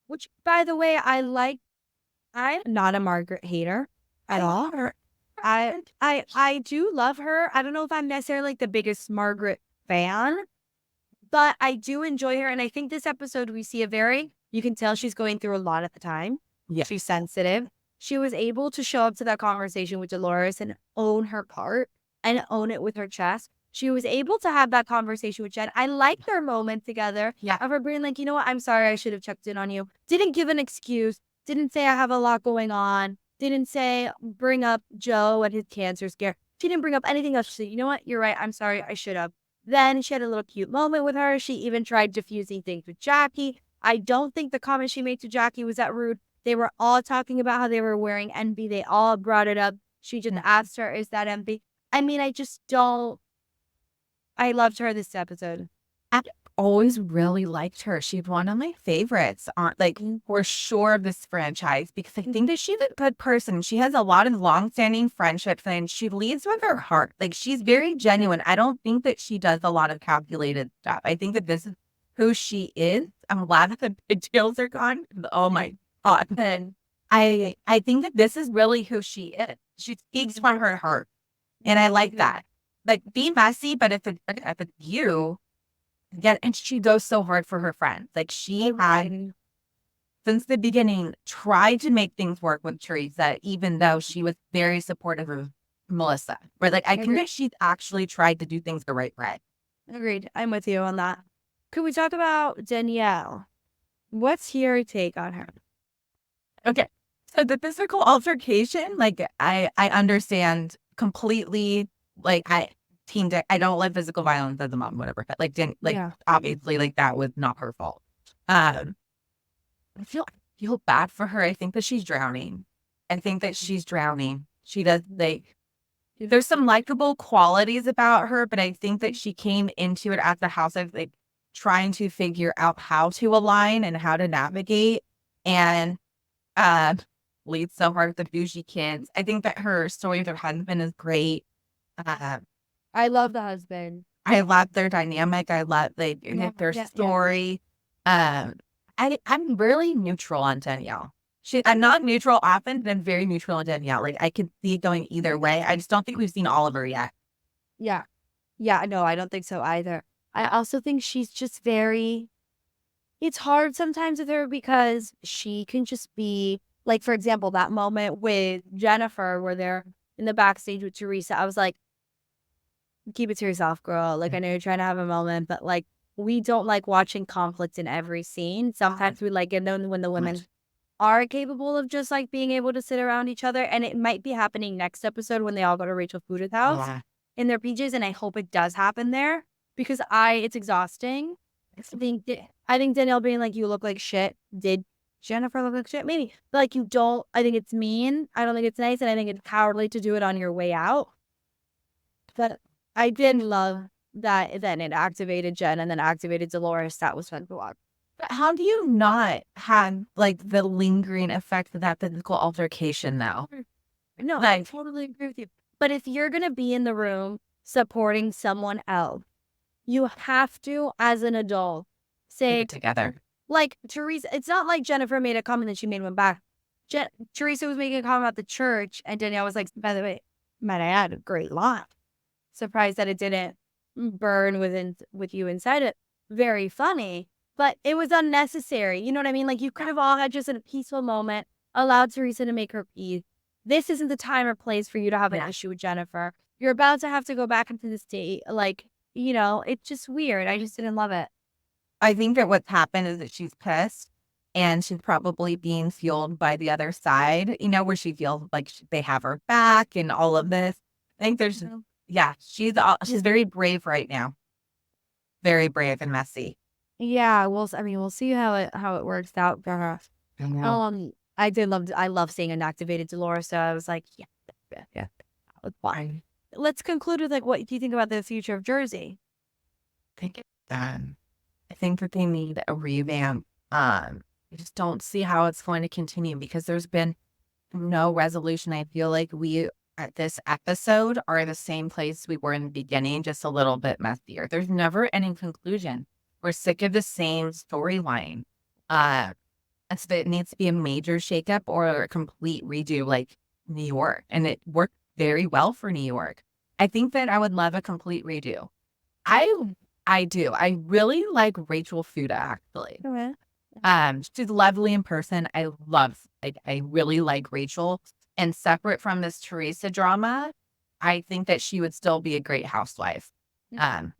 Which, by the way, I'm not a Margaret hater at all. I do love her. I don't know if I'm necessarily like the biggest Margaret fan, but I do enjoy her. And I think this episode we see you can tell she's going through a lot at the time. Yeah. She's sensitive. She was able to show up to that conversation with Dolores and own her part and own it with her chest. She was able to have that conversation with Jen. I liked their moment together of her being like, you know what, I'm sorry, I should have checked in on you. Didn't give an excuse. Didn't say I have a lot going on. Didn't say bring up Joe and his cancer scare. She didn't bring up anything else. She said, you know what, you're right. I'm sorry, I should have. Then she had a little cute moment with her. She even tried diffusing things with Jackie. I don't think the comment she made to Jackie was that rude. They were all talking about how they were wearing envy. They all brought it up. She just asked her, is that envy? I mean, I just don't. I loved her this episode. always really liked her. She's one of my favorites on like for sure of this franchise because I think that she's a good person. She has a lot of long-standing friendships and she leads with her heart. Like she's very genuine. I don't think that she does a lot of calculated stuff. I think that this is who she is. I'm glad that the pigtails are gone. Oh my God. And I think that this is really who she is. She speaks from her heart. And I like that. Like be messy, but if it's you, yeah, and she goes so hard for her friends. Like she had, since the beginning, tried to make things work with Teresa, even though she was very supportive of Melissa. But like, I think that she's actually tried to do things the right way. Agreed. I'm with you on that. Could we talk about Danielle? What's your take on her? Okay. So the physical altercation, like I understand completely. Like I don't like physical violence as a mom, whatever. But like didn't like obviously like that was not her fault. I feel bad for her. I think that she's drowning. She does like there's some likable qualities about her, but I think that she came into it as a housewife like trying to figure out how to align and how to navigate and leads so hard with the bougie kids. I think that her story with her husband is great. I love the husband. I love their dynamic. I love their story. I'm really neutral on Danielle. I'm not neutral often, but I'm very neutral on Danielle. Like I could see it going either way. I just don't think we've seen Oliver yet. Yeah. Yeah, no, I don't think so either. I also think she's just it's hard sometimes with her because she can just be like, for example, that moment with Jennifer where they're in the backstage with Teresa. I was like, keep it to yourself, girl. Like, I know you're trying to have a moment, but like, we don't like watching conflict in every scene. Sometimes we like it when the women are capable of just like being able to sit around each other. And it might be happening next episode when they all go to Rachel Fuda's house in their PJs. And I hope it does happen there because it's exhausting. I think Danielle being like, you look like shit. Did Jennifer look like shit? Maybe. But like, you don't, I think it's mean. I don't think it's nice. And I think it's cowardly to do it on your way out. But I did love that then it activated Jen and then activated Dolores. That was fun to watch. But how do you not have like the lingering effect of that physical altercation though? No, I totally agree with you. But if you're going to be in the room supporting someone else, you have to, as an adult, say together. Like Teresa, it's not like Jennifer made a comment and she made one back. Teresa was making a comment about the church, and Danielle was like, by the way, might I add, a great line. Surprised that it didn't burn with you inside it. Very funny, but it was unnecessary. You know what I mean? Like you could have all had just a peaceful moment, allowed Teresa to make her peace. This isn't the time or place for you to have an issue with Jennifer. You're about to have to go back into this date. Like, you know, it's just weird. I just didn't love it. I think that what's happened is that she's pissed and she's probably being fueled by the other side, you know, where she feels like they have her back and all of this. I think there's, she's very brave right now. Very brave and messy. Yeah, we'll see how it works out for her. I know. I love seeing an activated Dolores. So I was like, yeah, that's fine. Let's conclude with like, what do you think about the future of Jersey? I think it's done. I think that they need a revamp. I just don't see how it's going to continue because there's been no resolution. I feel like we at this episode are the same place we were in the beginning, just a little bit messier. There's never any conclusion. We're sick of the same storyline. So it needs to be a major shakeup or a complete redo like New York. And it worked very well for New York. I think that I would love a complete redo. I do. I really like Rachel Fuda, actually. Okay. She's lovely in person. I really like Rachel. And separate from this Teresa drama, I think that she would still be a great housewife.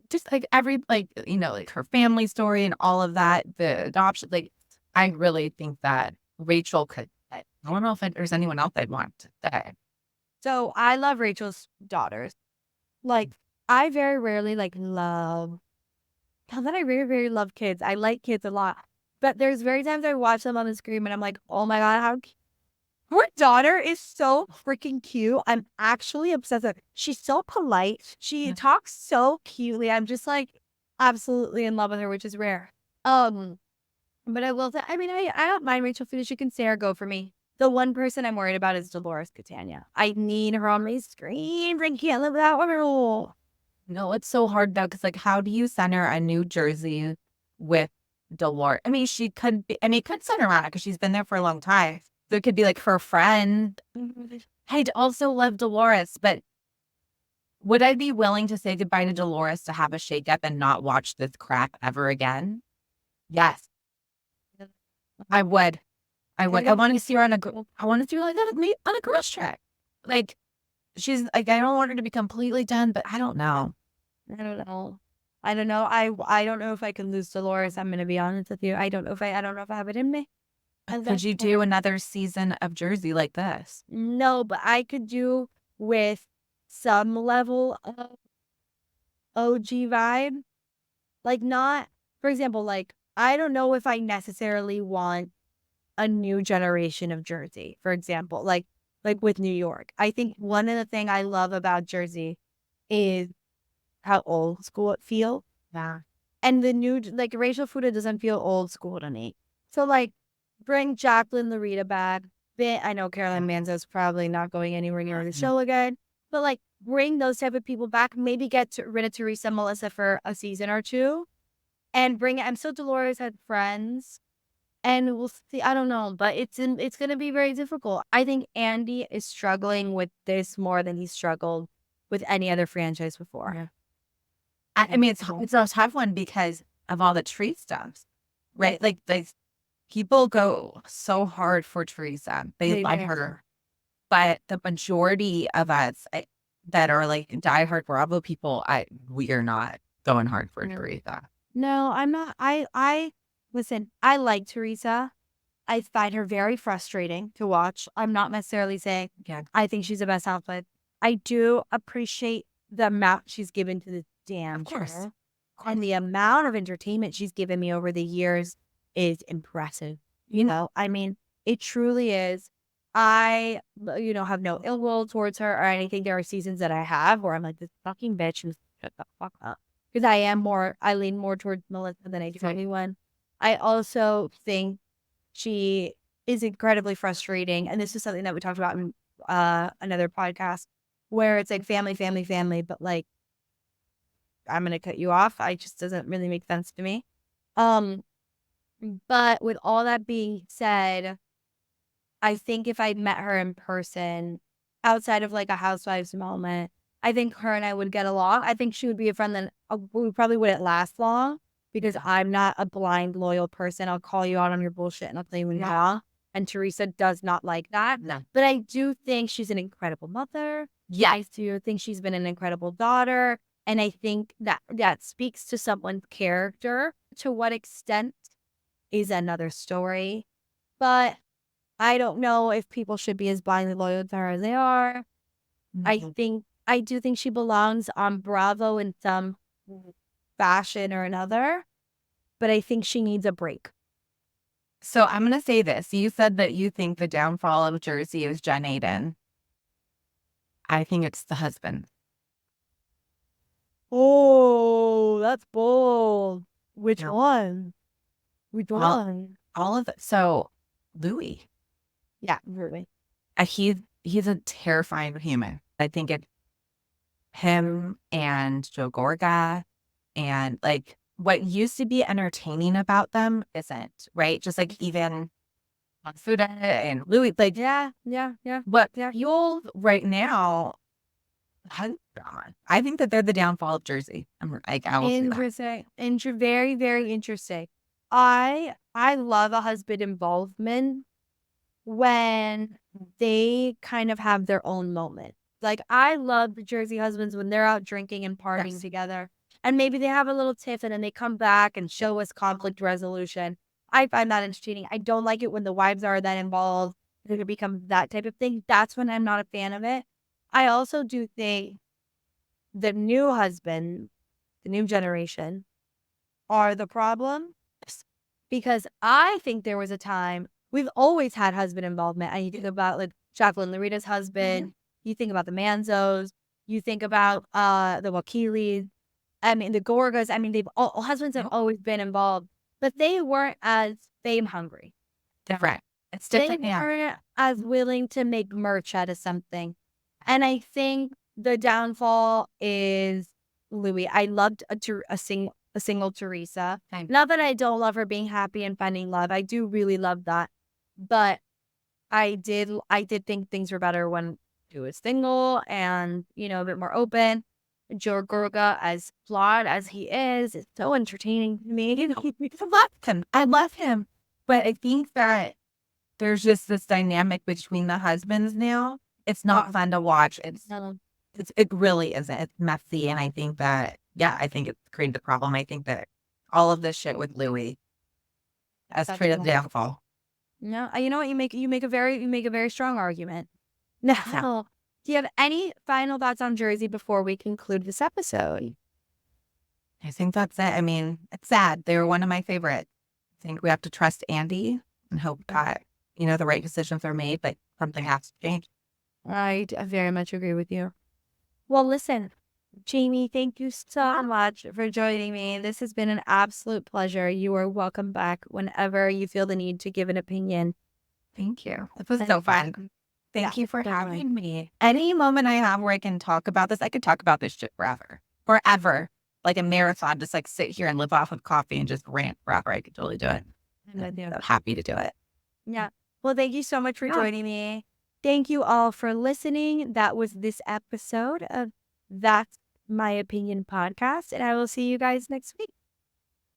Just like like her family story and all of that, the adoption, like I really think that Rachel could. I don't know if there's anyone else I'd want to say. So I love Rachel's daughters. Like I very rarely love. Now that I very, very love kids. I like kids a lot. But there's very times I watch them on the screen and I'm like, oh my God, how cute. Her daughter is so freaking cute. I'm actually obsessed with her. She's so polite. She talks so cutely. I'm just like, absolutely in love with her, which is rare. But I will say, I mean, I don't mind Rachel Fuda. She can stay or go for me. The one person I'm worried about is Dolores Catania. I need her on my screen. I can't live without her. No, it's so hard though, because like, how do you center a New Jersey with Dolores? I mean, she could be. I mean, could center on it because she's been there for a long time. So it could be like her friend. I'd also love Dolores, but would I be willing to say goodbye to Dolores to have a shakeup and not watch this crap ever again? Yes, I would. I would. I want to see her on a. I want to see her like that with me on a girls' trip. Like she's like, I don't want her to be completely done, but I don't know. I don't know. I don't know. I don't know if I can lose Dolores. I'm gonna be honest with you. I don't know if I have it in me. Could you do another season of Jersey like this? No, but I could do with some level of OG vibe. Like not, for example, like I don't know if I necessarily want a new generation of Jersey, for example, like with New York. I think one of the things I love about Jersey is how old school it feels. Yeah. And the new, like Rachel Fuda doesn't feel old school to me. So like bring Jacqueline Larita back. I know Caroline Manzo's probably not going anywhere near the show again, but like bring those type of people back. Maybe get rid of Teresa and Melissa for a season or two, and bring. I'm still Dolores had friends, and we'll see. I don't know, but it's gonna be very difficult. I think Andy is struggling with this more than he struggled with any other franchise before. Yeah. I mean, it's a tough one because of all the tree stuff, right? Like people go so hard for Teresa. They like her. But the majority of us that are like diehard Bravo people, we are not going hard for Teresa. No, I'm not. I listen, I like Teresa. I find her very frustrating to watch. I'm not necessarily saying I think she's the best housewife. I do appreciate the amount she's given to the damn show. And the amount of entertainment she's given me over the years is impressive. You know, I mean, it truly is. I, have no ill will towards her or anything. There are seasons that I have where I'm like, this fucking bitch and shut the fuck up. Because I lean more towards Melissa than I do anyone. I also think she is incredibly frustrating. And this is something that we talked about in another podcast where it's like family, family, family, but like, I'm going to cut you off. It just doesn't really make sense to me. But with all that being said, I think if I met her in person, outside of like a housewives moment, I think her and I would get along. I think she would be a friend that we probably wouldn't last long because I'm not a blind, loyal person. I'll call you out on your bullshit and I'll tell you when you're wrong. And Teresa does not like that. No. But I do think she's an incredible mother. Yeah. I do think she's been an incredible daughter. And I think that speaks to someone's character. To what extent is another story. But I don't know if people should be as blindly loyal to her as they are. Mm-hmm. I do think she belongs on Bravo in some fashion or another. But I think she needs a break. So I'm going to say this. You said that you think the downfall of Jersey is Jen Aiden. I think it's the husband. Oh, that's bold. Which one? Which one? All of it. So Louis. Yeah, really. He's a terrifying human. I think it's him and Joe Gorga and like what used to be entertaining about them isn't, right? Just like even Fuda and Louis, like yeah. What fuels right now? I think that they're the downfall of Jersey. I'm like, interesting. Very, very interesting. I love a husband involvement when they kind of have their own moment. Like I love the Jersey husbands when they're out drinking and partying together. And maybe they have a little tiff and then they come back and show us conflict resolution. I find that entertaining. I don't like it when the wives are that involved. It becomes that type of thing. That's when I'm not a fan of it. I also do think the new husband, the new generation, are the problem. Because I think there was a time, we've always had husband involvement. And you think about like Jacqueline Larita's husband. You think about the Manzos. You think about the Wakilis. I mean, the Gorgas, I mean, they've all husbands have always been involved, but they weren't as fame hungry. Different. It's They different. Yeah. weren't as willing to make merch out of something. And I think the downfall is Louis. I loved a single Teresa. Same. Not that I don't love her being happy and finding love. I do really love that. But I did think things were better when he was single and, a bit more open. Joe Gorga, as flawed as he is so entertaining to me. I love him. I love him. But I think that there's just this dynamic between the husbands now. It's not fun to watch. It really isn't. It's messy. And I think that, I think it's created the problem. I think that all of this shit with Louis has created the downfall. No, you know what? You make a very strong argument. Now, do you have any final thoughts on Jersey before we conclude this episode? I think that's it. I mean, it's sad. They were one of my favorites. I think we have to trust Andy and hope that, the right decisions are made, but something has to change. I very much agree with you. Well, listen, Jamie, thank you so much for joining me. This has been an absolute pleasure. You are welcome back whenever you feel the need to give an opinion. Thank you. It was so fun. Thank you for having me. Any moment I have where I can talk about this, I could talk about this shit forever. Forever. Like a marathon, just like sit here and live off of coffee and just rant forever. I could totally do it. I'm so happy to do it. Yeah. Well, thank you so much for joining me. Thank you all for listening. That was this episode of That's My Opinion podcast, and I will see you guys next week.